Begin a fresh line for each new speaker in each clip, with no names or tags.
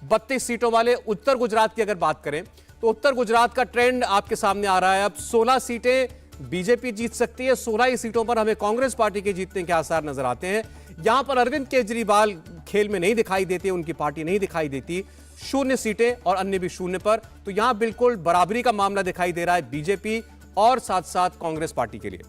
32 सीटों वाले उत्तर गुजरात की अगर बात करें तो उत्तर गुजरात का ट्रेंड आपके सामने आ रहा है। अब 16 सीटें बीजेपी जीत सकती है, 16 ही सीटों पर हमें कांग्रेस पार्टी के जीतने के आसार नजर आते हैं। यहां पर अरविंद केजरीवाल खेल में नहीं दिखाई देते, उनकी पार्टी नहीं दिखाई देती। 0 सीटें और अन्य भी 0 पर, तो यहां बिल्कुल बराबरी का मामला दिखाई दे रहा है बीजेपी और साथ साथ कांग्रेस पार्टी के लिए।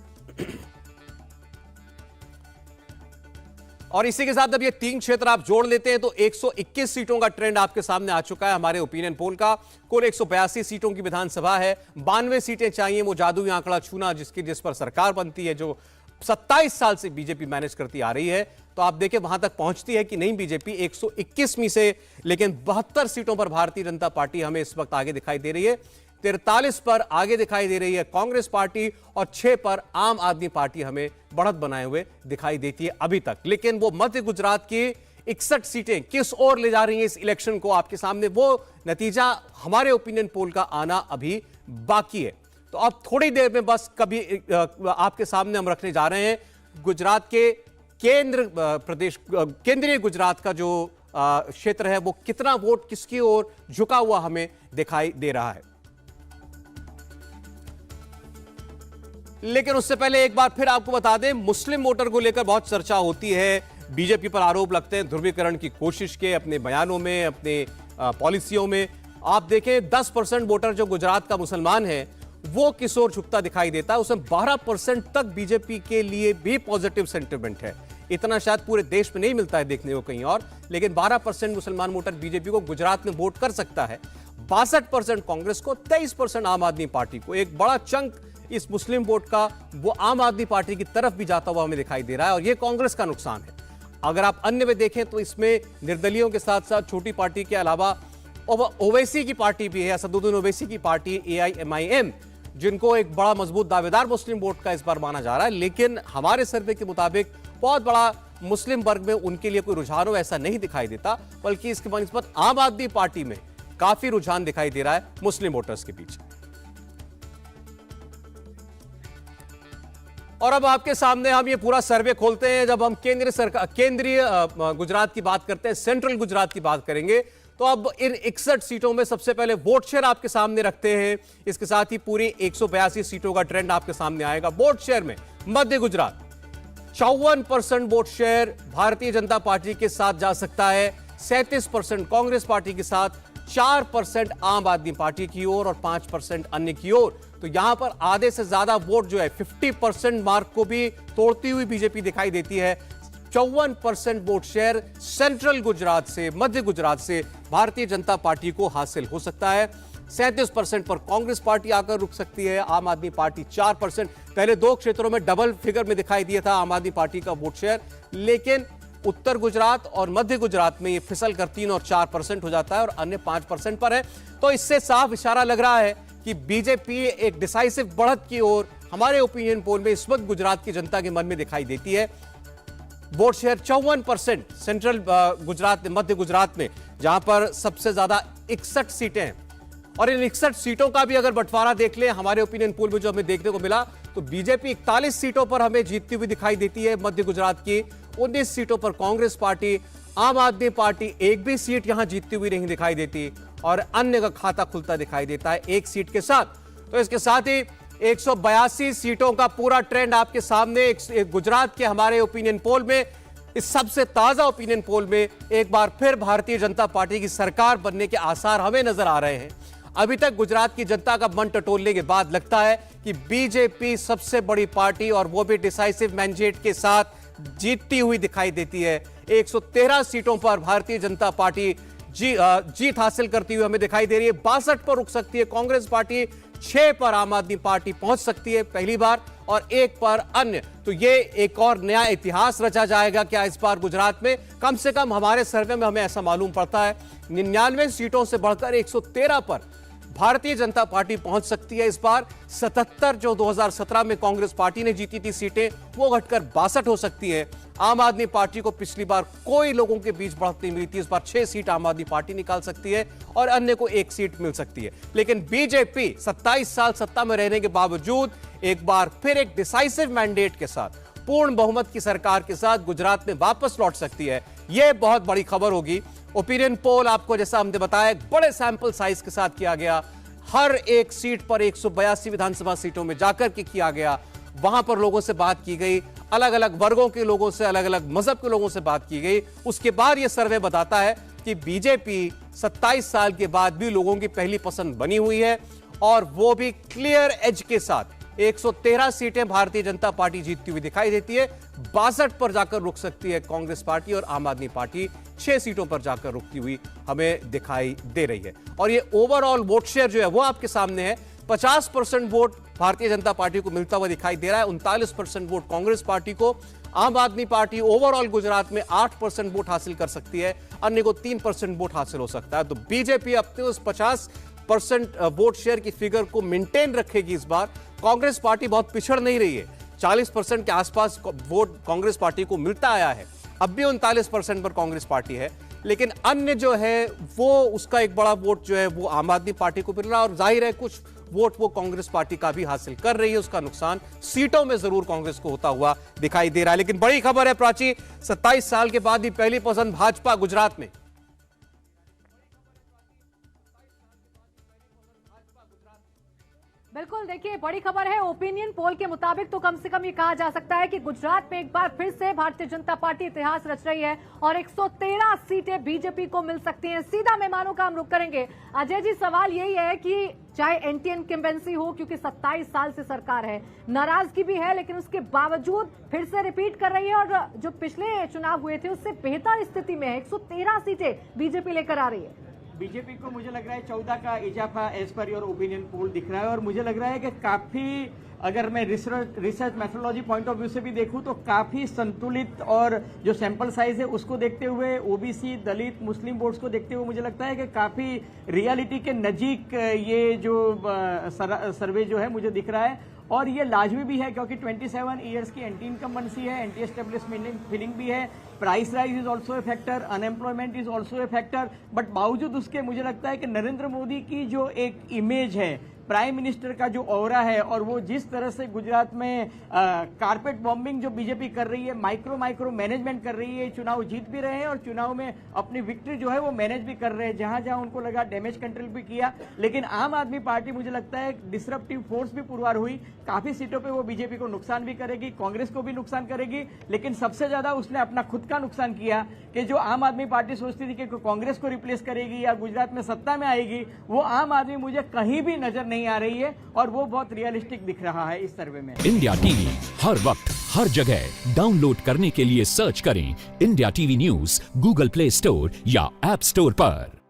और इसी के साथ अब ये 3 क्षेत्र आप जोड़ लेते हैं तो 121 सीटों का ट्रेंड आपके सामने आ चुका है हमारे ओपिनियन पोल का। कुल 182 सीटों की विधानसभा है, 92 सीटें चाहिए वो जादुई आंकड़ा छूना जिस पर सरकार बनती है, जो 27 साल से बीजेपी मैनेज करती आ रही है। तो आप देखें वहां तक पहुंचती है कि नहीं बीजेपी 121 में से, लेकिन 72 सीटों पर भारतीय जनता पार्टी हमें इस वक्त आगे दिखाई दे रही है। 43 पर आगे दिखाई दे रही है कांग्रेस पार्टी और 6 पर आम आदमी पार्टी हमें बढ़त बनाए हुए दिखाई देती है अभी तक। लेकिन वो मध्य गुजरात की 61 सीटें किस ओर ले जा रही हैं इस इलेक्शन को, आपके सामने वो नतीजा हमारे ओपिनियन पोल का आना अभी बाकी है। तो अब थोड़ी देर में बस कभी आपके सामने हम रखने जा रहे हैं गुजरात के केंद्रीय गुजरात का जो क्षेत्र है वो कितना वोट किसकी ओर झुका हुआ हमें दिखाई दे रहा है। लेकिन उससे पहले एक बार फिर आपको बता दें, मुस्लिम वोटर को लेकर बहुत चर्चा होती है। बीजेपी पर आरोप लगते हैं ध्रुवीकरण की कोशिश के, अपने बयानों में, अपने पॉलिसियों में। आप देखें 10% वोटर जो गुजरात का मुसलमान है वो किस ओर झुकता दिखाई देता है। उसमें 12% तक बीजेपी के लिए भी पॉजिटिव सेंटिमेंट है। इतना शायद पूरे देश में नहीं मिलता है देखने को कहीं और, लेकिन 12% मुसलमान वोटर बीजेपी को गुजरात में वोट कर सकता है। 62% कांग्रेस को, 23% आम आदमी पार्टी को। एक बड़ा चंक इस मुस्लिम वोट का वो आम आदमी पार्टी की तरफ भी जाता हुआ हमें दिखाई दे रहा है और ये कांग्रेस का नुकसान है। अगर आप अन्य में देखें तो इसमें निर्दलियों के साथ साथ छोटी पार्टी के अलावा ओवैसी की पार्टी भी है, असदुद्दीन ओवैसी की पार्टी AIMIM, जिनको एक बड़ा मजबूत दावेदार मुस्लिम वोट का इस बार माना जा रहा है। लेकिन हमारे सर्वे के मुताबिक बहुत बड़ा मुस्लिम वर्ग में उनके लिए कोई रुझान हो ऐसा नहीं दिखाई देता, बल्कि इसके बनिस्बत आम आदमी पार्टी में काफी रुझान दिखाई दे रहा है मुस्लिम वोटर्स के पीछे। और अब आपके सामने हम ये पूरा सर्वे खोलते हैं। जब हम केंद्रीय गुजरात की बात करते हैं, सेंट्रल गुजरात की बात करेंगे, तो अब इन 61 सीटों में सबसे पहले वोट शेयर आपके सामने रखते हैं। इसके साथ ही पूरी 182 सीटों का ट्रेंड आपके सामने आएगा। वोट शेयर में मध्य Gujarat 54% vote share Bharatiya Janata party के साथ जा सकता है, 37% कांग्रेस पार्टी के साथ, 4% आम आदमी पार्टी की ओर और 5% अन्य की ओर। तो यहां पर आधे से ज्यादा वोट जो है 50% मार्क को भी तोड़ती हुई बीजेपी दिखाई देती है। 54% वोट शेयर सेंट्रल गुजरात से, मध्य गुजरात से भारतीय जनता पार्टी को हासिल हो सकता है। 37% पर कांग्रेस पार्टी आकर रुक सकती है, आम आदमी पार्टी 4%। पहले 2 क्षेत्रों में डबल फिगर में दिखाई दिया था आम आदमी पार्टी का वोट शेयर, लेकिन उत्तर गुजरात और मध्य गुजरात में ये फिसल कर 3 और 4% हो जाता है और अन्य 5% पर है। तो इससे साफ इशारा लग रहा है कि बीजेपी एक डिसाइसिव बढ़त की ओर हमारे ओपिनियन पोल में इस वक्त गुजरात की जनता के मन में दिखाई देती है। वोट शेयर 54% सेंट्रल गुजरात में, मध्य गुजरात में, जहां पर सबसे ज्यादा 61 सीटें हैं। और इन 61 सीटों का भी अगर बंटवारा देख लें हमारे ओपिनियन पोल में जो हमें देखने को मिला, तो बीजेपी 41 सीटों पर हमें जीतती हुई दिखाई देती है मध्य गुजरात की, 19 सीटों पर कांग्रेस पार्टी, आम आदमी पार्टी एक भी सीट यहां जीतती हुई नहीं दिखाई देती और अन्य का खाता खुलता दिखाई देता है 1 सीट के साथ। तो इसके साथ ही 182 सीटों का पूरा ट्रेंड आपके सामने गुजरात के हमारे ओपिनियन पोल में, इस सबसे ताजा ओपिनियन पोल में एक बार फिर भारतीय जनता पार्टी की सरकार बनने के आसार हमें नजर आ रहे हैं। अभी तक गुजरात की जनता का मन टटोलने के बाद लगता है कि बीजेपी सबसे बड़ी पार्टी और वो भी डिसाइसिव मैंडेट के साथ जीतती हुई दिखाई देती है। 113 सीटों पर भारतीय जनता पार्टी जीत हासिल करती हुई हमें दिखाई दे रही है। 62 पर रुक सकती है कांग्रेस पार्टी, 6 पर आम आदमी पार्टी पहुंच सकती है पहली बार और 1 पर अन्य। तो ये एक और नया इतिहास रचा जाएगा क्या इस बार गुजरात में? कम से कम हमारे सर्वे में हमें ऐसा मालूम पड़ता है। 99 सीटों से बढ़कर 113 पर भारतीय जनता पार्टी पहुंच सकती है इस बार। 77 जो 2017 में कांग्रेस पार्टी ने जीती थी सीटें, वो घटकर 62 हो सकती है। आम आदमी पार्टी को पिछली बार कोई लोगों के बीच बढ़त नहीं मिली थी, इस बार 6 सीट आम आदमी पार्टी निकाल सकती है और अन्य को 1 सीट मिल सकती है। लेकिन बीजेपी 27 साल सत्ता में रहने के बावजूद एक बार फिर एक डिसाइसिव मैंडेट के साथ, पूर्ण बहुमत की सरकार के साथ गुजरात में वापस लौट सकती है। यह बहुत बड़ी खबर होगी ओपिनियन पोल आपको जैसा हमने बताया बड़े सैंपल साइज के साथ किया गया, हर एक सीट पर 182 विधानसभा सीटों में जाकर के किया गया, वहां पर लोगों से बात की गई, अलग अलग वर्गों के लोगों से, अलग अलग मजहब के लोगों से बात की गई। उसके बाद यह सर्वे बताता है कि बीजेपी 27 साल के बाद भी लोगों की पहली पसंद बनी हुई है, और वो भी क्लियर एज के साथ। 113 सीटें भारतीय जनता पार्टी जीतती हुई दिखाई देती है, 62 पर जाकर रुक सकती है कांग्रेस पार्टी, और आम आदमी पार्टी 6 सीटों पर जाकर रुकती हुई हमें दिखाई दे रही है। और ये ओवरऑल वोट शेयर जो है वो आपके सामने है। 50% वोट भारतीय जनता पार्टी को मिलता हुआ दिखाई दे रहा है, 39% वोट कांग्रेस पार्टी को। आम आदमी पार्टी ओवरऑल गुजरात में 8% वोट हासिल कर सकती है, अन्य को 3% वोट हासिल हो सकता है। तो बीजेपी अपने उस 50% वोट शेयर की फिगर को मेंटेन रखेगी इस बार। कांग्रेस पार्टी बहुत पिछड़ नहीं रही है, 40% के आसपास वोट कांग्रेस पार्टी को मिलता आया है, अब भी 39% पर कांग्रेस पार्टी है। लेकिन अन्य जो है वो उसका एक बड़ा वोट जो है वो आम आदमी पार्टी को मिल रहा है, और जाहिर है कुछ वोट वो कांग्रेस पार्टी का भी हासिल कर रही है। उसका नुकसान सीटों में जरूर कांग्रेस को होता हुआ दिखाई दे रहा है। लेकिन बड़ी खबर है प्राची, 27 साल के बाद भी पहली पसंद भाजपा गुजरात में।
बिल्कुल, देखिए बड़ी खबर है। ओपिनियन पोल के मुताबिक तो कम से कम ये कहा जा सकता है कि गुजरात में एक बार फिर से भारतीय जनता पार्टी इतिहास रच रही है और 113 सीटें बीजेपी को मिल सकती हैं। सीधा मेहमानों का हम रुख करेंगे। अजय जी, सवाल यही है कि चाहे एंटी इनकम्बेंसी हो, क्योंकि 27 साल से सरकार है, नाराजगी भी है, लेकिन उसके बावजूद फिर से रिपीट कर रही है और जो पिछले चुनाव हुए थे उससे बेहतर स्थिति में है। 113 सीटें बीजेपी लेकर आ रही है।
बीजेपी को मुझे लग रहा है 14 का इजाफा as per your opinion poll दिख रहा है, और मुझे लग रहा है कि काफी, अगर मैं research methodology point of view से भी देखूं तो काफी संतुलित, और जो सैंपल साइज है उसको देखते हुए, ओबीसी, दलित, मुस्लिम वोट्स को देखते हुए मुझे लगता है कि काफी रियलिटी के नजीक ये जो सर्वे जो है मुझे दिख रहा है। और ये लाजमी भी है क्योंकि 27 ईयर्स की एंटी इनकम्बेंसी है, एंटी एस्टेब्लिशमेंट फीलिंग भी है, price rise is also a factor, unemployment is also a factor. But बावजूद उसके मुझे लगता है कि नरेंद्र मोदी की जो एक इमेज है, प्राइम मिनिस्टर का जो ऑरा है, और वो जिस तरह से गुजरात में कारपेट बॉम्बिंग जो बीजेपी कर रही है, माइक्रो मैनेजमेंट कर रही है, चुनाव जीत भी रहे हैं और चुनाव में अपनी विक्ट्री जो है वो मैनेज भी कर रहे हैं, जहां जहां उनको लगा डैमेज कंट्रोल भी किया। लेकिन आम आदमी पार्टी मुझे लगता है डिसरप्टिव फोर्स भी पुरवार हुई, काफी सीटों पे वो बीजेपी को नुकसान भी करेगी, कांग्रेस को भी नुकसान करेगी, लेकिन सबसे ज्यादा उसने अपना खुद का नुकसान किया कि जो आम आदमी पार्टी सोचती थी कि कांग्रेस को रिप्लेस करेगी या गुजरात में सत्ता में आएगी, वो आम आदमी मुझे कहीं भी नजर नहीं आ रही है, और वो बहुत रियलिस्टिक दिख रहा है इस सर्वे में।
इंडिया टीवी हर वक्त हर जगह डाउनलोड करने के लिए सर्च करें India TV news Google play store या ऐप स्टोर पर।